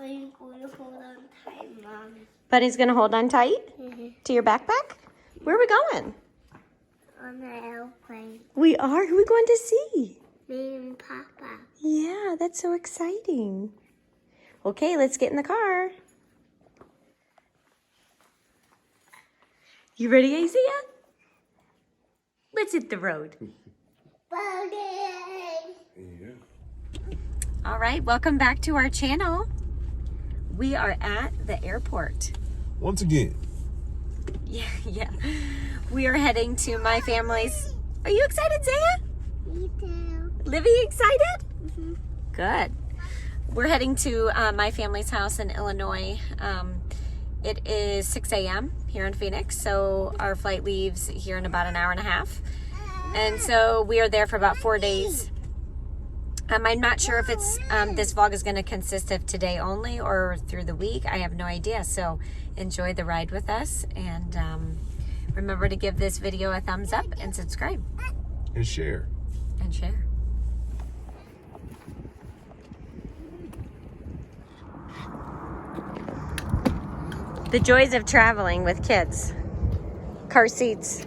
Bunny's going to hold on tight, Mom. Bunny's going to hold on tight to your backpack? Where are we going? On the airplane. We are? Who are we going to see? Me and Papa. Yeah, that's so exciting. Okay, let's get in the car. You ready, Isaiah? Let's hit the road. Bunny! All right, welcome back to our channel. We are at the airport. Once again. Yeah. We are heading to my family's. Are you excited, Zaya? Me too. Livy excited? Good. We're heading to my family's house in Illinois. It is 6 a.m. here in Phoenix, so our flight leaves here in about an hour and a half. And so we are there for about 4 days. I'm not sure if it's this vlog is going to consist of today only or through the week. I have no idea. So enjoy the ride with us, and remember to give this video a thumbs up and subscribe. And share. And share. The joys of traveling with kids. Car seats.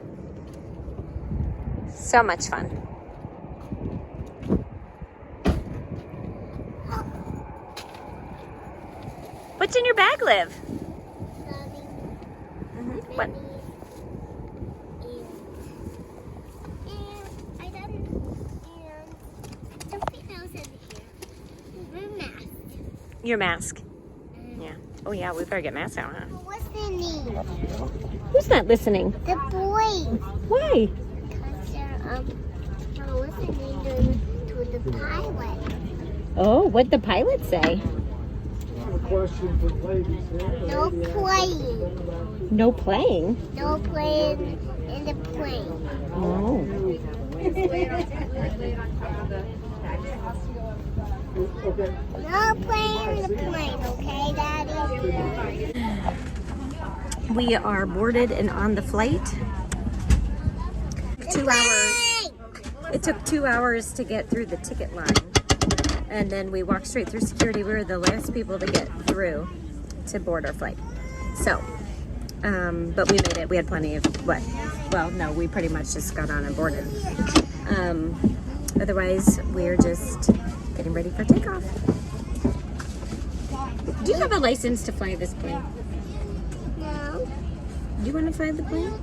So much fun. What's in your bag, Liv? What? Your mask. Yeah. Oh yeah, we better get masks out, huh? Listening. Who's not listening? The boys. Why? Because they're listening to the pilot. Oh, what'd the pilot say? Question for ladies. No playing. No playing? No playing in the plane. Oh. No playing in the plane, okay, Daddy? We are boarded and on the flight. 2 hours. It took 2 hours to get through the ticket line. And then we walked straight through security. We were the last people to get through to board our flight. So, but we made it. We had plenty of, well, no, we pretty much just got on and boarded. Otherwise, we're just getting ready for takeoff. Do you have a license to fly this plane? No. Do you want to fly the plane?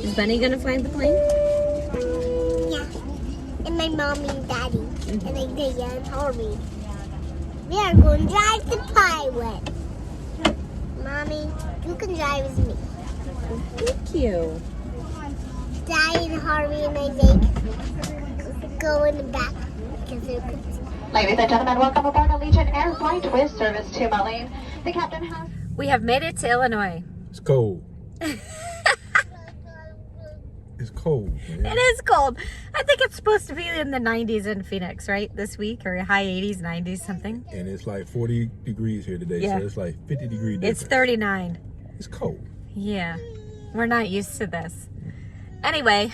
Is Bunny going to fly the plane? Yeah. And my mommy and daddy. And like Daya and Harvey. We are going to drive the pilot. Mommy, you can drive with me. Thank you. Daddy and Harvey and Isaac go in the back because they're good. Ladies and gentlemen, welcome aboard Allegiant Air Flight with service to Moline. The captain has... We have made it to Illinois. It's cold. It's cold, man. It is cold. I think it's supposed to be in the 90s in Phoenix, right? This week, or high 80s, 90s, something. And it's like 40 degrees here today, Yeah. so it's like 50 degree difference. It's 39. It's cold. Yeah, we're not used to this. Anyway,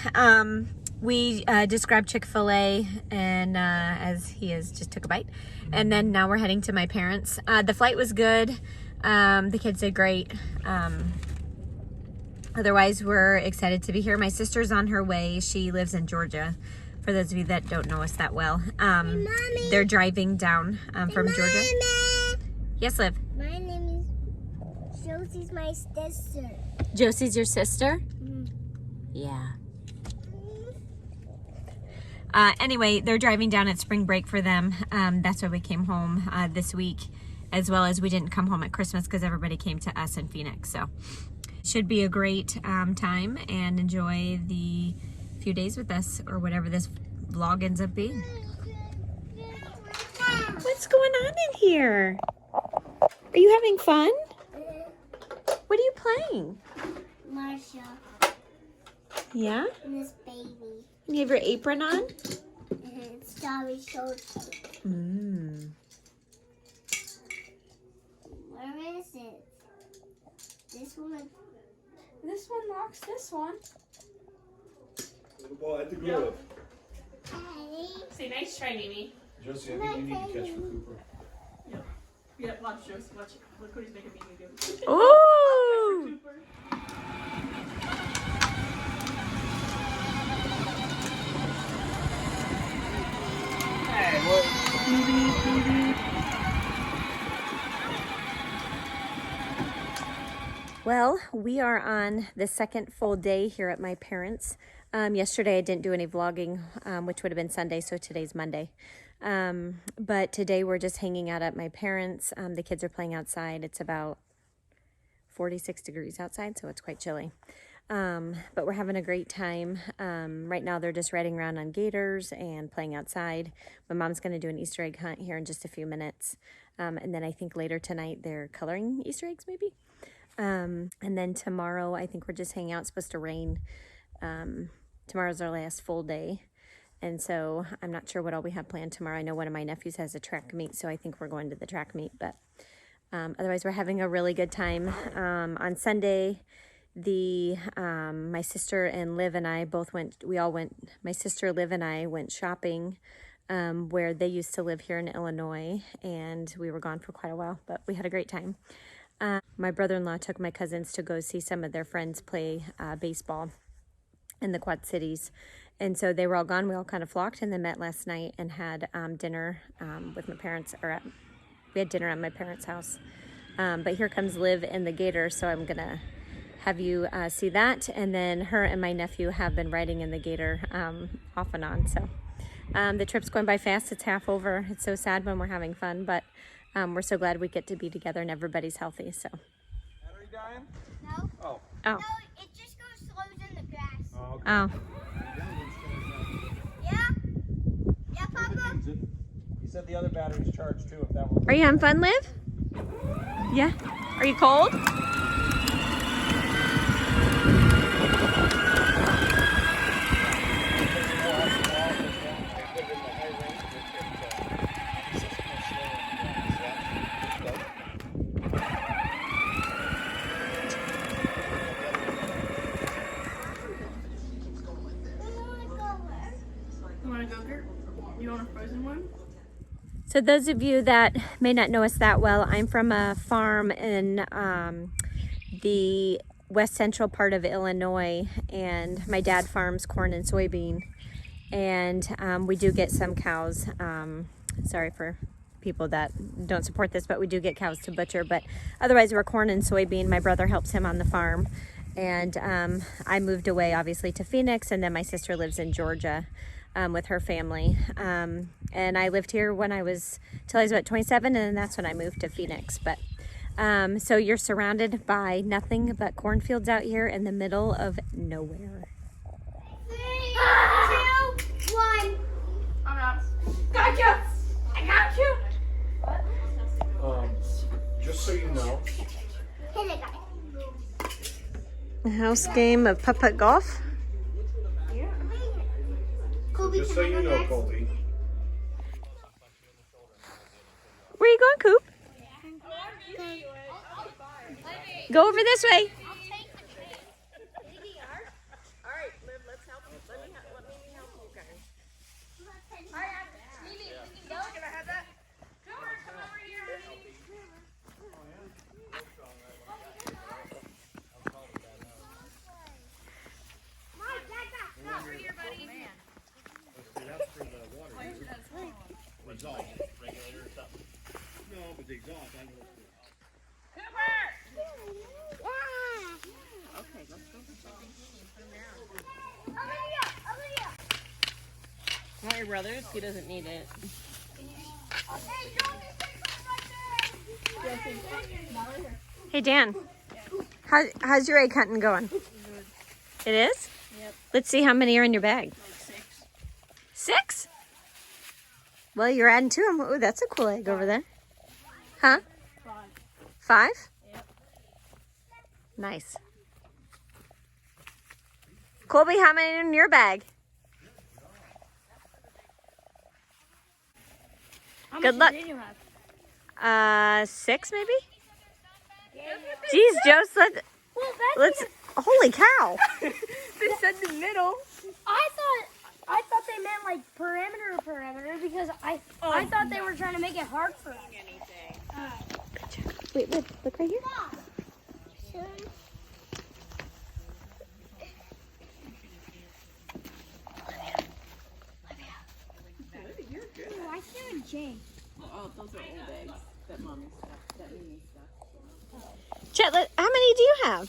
we just grabbed Chick-fil-A, and as he is, just took a bite. And then now we're heading to my parents. The flight was good. The kids did great. Otherwise, we're excited to be here. My sister's on her way. She lives in Georgia, for those of you that don't know us that well. They're driving down from Georgia. Yes, Liv? My name is Josie's my sister. Josie's your sister? Yeah. Anyway, they're driving down at spring break for them. That's why we came home this week, as well as we didn't come home at Christmas because everybody came to us in Phoenix. So should be a great time, and enjoy the few days with us, or whatever this vlog ends up being. What's going on in here? Are you having fun? What are you playing? Marsha Yeah? and this baby. You have your apron on? And it's Starry Shorts. Where is it? This one. This one locks this one. Ball at the glove. Daddy. Say nice try, Mimi. Josie, I think you need to catch for Cooper. Yeah, watch Josie. Watch. Look what he's making me do. Ooh! Cooper. Well, we are on the second full day here at my parents'. Yesterday I didn't do any vlogging, which would have been Sunday, so today's Monday. But today we're just hanging out at my parents'. The kids are playing outside. It's about 46 degrees outside, so it's quite chilly. But we're having a great time. Right now they're just riding around on gators and playing outside. My mom's going to do an Easter egg hunt here in just a few minutes. And then I think later tonight they're coloring Easter eggs maybe. And then tomorrow I think we're just hanging out. It's supposed to rain. Tomorrow's our last full day. And so I'm not sure what all we have planned tomorrow. I know one of my nephews has a track meet, so I think we're going to the track meet. But otherwise we're having a really good time. On Sunday, my sister and Liv and I my sister Liv and I went shopping where they used to live here in Illinois, and we were gone for quite a while, but we had a great time. My brother-in-law took my cousins to go see some of their friends play baseball in the Quad Cities, and so they were all gone. We all kind of flocked and then met last night and had dinner with my parents, we had dinner at my parents' house. But here comes Liv in the gator, so I'm gonna have you see that. And then her and my nephew have been riding in the gator off and on. So the trip's going by fast. It's half over. It's so sad when we're having fun, but we're so glad we get to be together and everybody's healthy. So. Are you dying? No. Oh. Oh. No, it just goes slows in the grass. Oh. Okay. Oh. Yeah? Yeah, Papa? He said the other battery's charged too. If that were. Are you having fun, Liv? Yeah. Are you cold? You want to go, Gert? You want a frozen one? So those of you that may not know us that well, I'm from a farm in the west central part of Illinois, and my dad farms corn and soybean, and we do get some cows. Sorry for people that don't support this, but we do get cows to butcher, but otherwise we're corn and soybean. My brother helps him on the farm, and I moved away obviously to Phoenix, and then my sister lives in Georgia with her family. And I lived here till I was about 27, and then that's when I moved to Phoenix. But so you're surrounded by nothing but cornfields out here in the middle of nowhere. 3, 2, 1. I'm out. Gotcha! I got you! Just so you know. Hit it, guys. A house game of putt-putt golf. Kobe, Just can so I you go know, next? Colby. Where are you going, Coop? Go over this way. Want your brother's? He doesn't need it. Hey, Dan. How's your egg hunting going? It is? Yep. Let's see how many are in your bag. Like 6. 6? Well, you're adding to them. Oh, that's a cool egg over there. Huh? 5. 5? Yep. Nice. Colby, how many are in your bag? How Good much luck. did you have? 6 maybe? Jeez, Joseph, let's, holy cow. They said the middle. I thought I thought they meant like perimeter because I thought they were trying to make it hard for us. Wait, look right here. I can't Jane. Oh, those are old eggs. That mommy stuff. That Mimi stuff. Chet, how many do you have?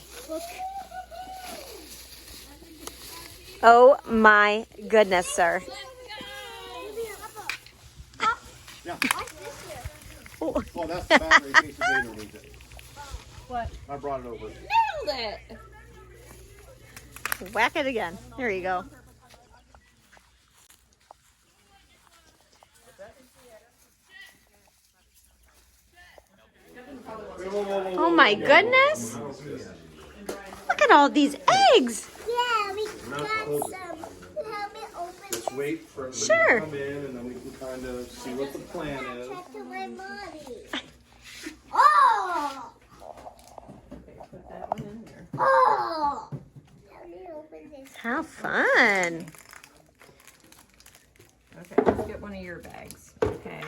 Oh my goodness, sir. Oh, that's the battery in case Dana needs it. What? I brought it over. Nailed it! Whack it again. There you go. Oh my goodness. Look at all these eggs. Yeah, we got some. Help me open Just wait for everybody Sure. to come in and then we can kind of see what the plan is. check to my body. Oh! Put that one in there. Oh! Help me open this. How fun. Okay, let's get one of your bags. Okay.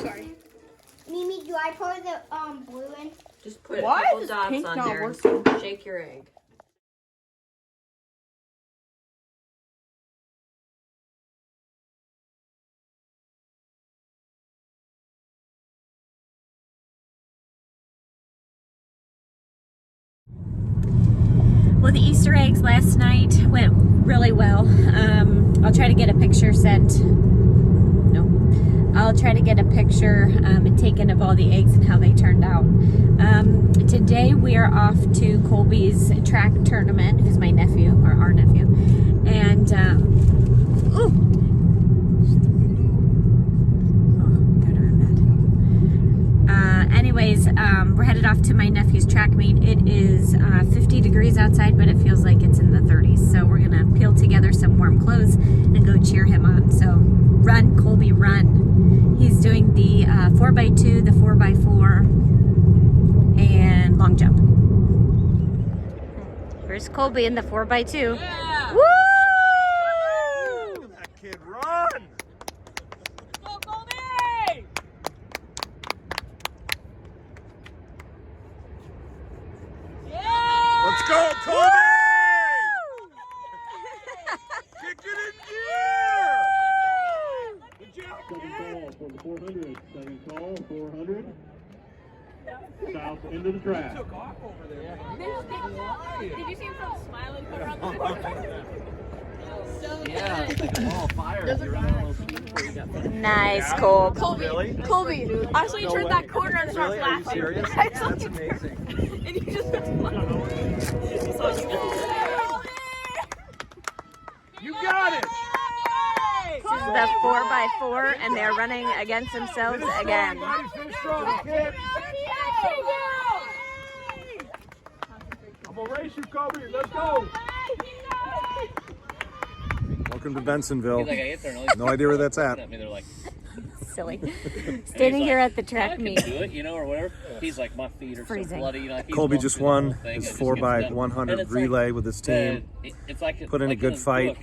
Sorry. Mimi, do I pour the blue in? Just put Why a couple is dots pink on not there and working? shake your egg. Well, the Easter eggs last night went really well. I'll try to get a picture sent. No. I'll try to get a picture and taken of all the eggs and how they turned out. Today we are off to Colby's track tournament, who's my nephew, or our nephew. And, anyways, we're headed off to my nephew's track meet. It is 50 degrees outside, but it feels like it's in the 30s. So we're gonna peel together some warm clothes and go cheer him on. So run, Colby, run. He's doing the 4x2, the 4x4, and long jump. Here's Colby in the 4x2. Yeah. Woo! Look at that kid run! Go, Colby! Yeah! Let's go, Kobe! Kick it in gear! Good job, Second call for the 400. Second call, 400. South into the track. Took off over there. Did you see him from smiling around the Yeah, it's like a ball of fire. You run a little speed before you got put. Nice, Cole. Really? Colby, I saw you turn that corner and start Really? Are you laughing. serious? That's amazing. And you just You got it! This is the 4x4, and they're running against themselves again. Finish strong, kid. I'm gonna race you, Kobe. Let's go. Welcome to Bensonville. No idea where that's at. They're like, Silly. Standing here at the track meet. do it, you know, or whatever. He's like, my feet are Freezing. so bloody. You know, he's Colby going just through the whole won thing, his and it just 4x100 gets done. And it's relay like, with his team. It's like Put in a good book.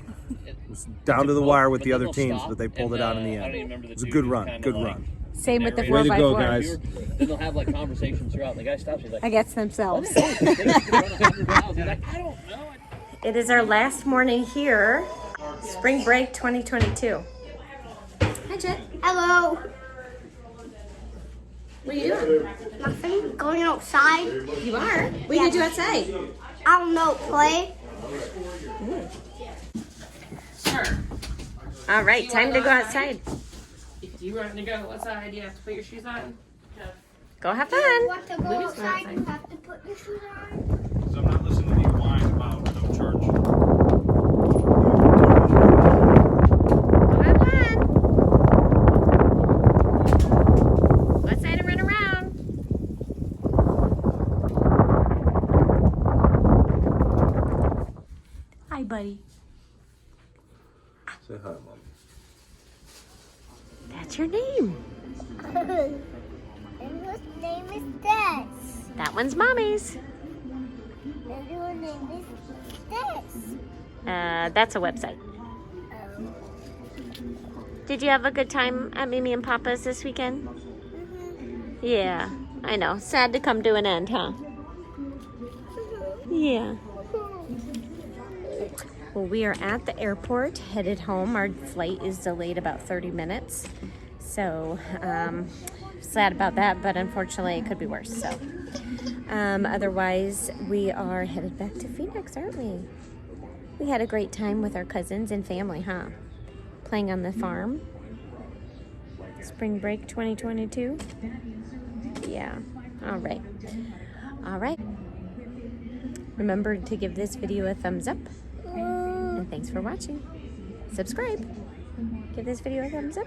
It was down to the wire with the other teams, but they pulled it out in the end. It was a good run. Good run. Same with the Way to 4x4. go, guys. Then they'll have like conversations throughout. And the guy stops. He's like, Against themselves. He's like, I don't know. It is our last morning here. Spring break 2022. Hi, Jet. Hello. What are you doing? Nothing. Going outside. You are? What are you going to do outside? I don't know. Play. Sure. All right, time to go outside. If you want to go outside, you have to put your shoes on. Go have You fun. want to go outside? You have to put your shoes on. So I'm not listening to you whine about no church. Go have fun. Go outside and run around. Hi, buddy. Say hi, Mom. That's your name. And whose name is this? That one's Mommy's. And whose name is this? That's a website. Oh. Did you have a good time at Mimi and Papa's this weekend? Yeah, I know. Sad to come to an end, huh? Yeah. Well, we are at the airport, headed home. Our flight is delayed about 30 minutes. So, sad about that, but unfortunately it could be worse. So, otherwise, we are headed back to Phoenix, aren't we? We had a great time with our cousins and family, huh? Playing on the farm. Spring break 2022. Yeah. All right. All right. Remember to give this video a thumbs up. And thanks for watching. Subscribe. Give this video a thumbs up.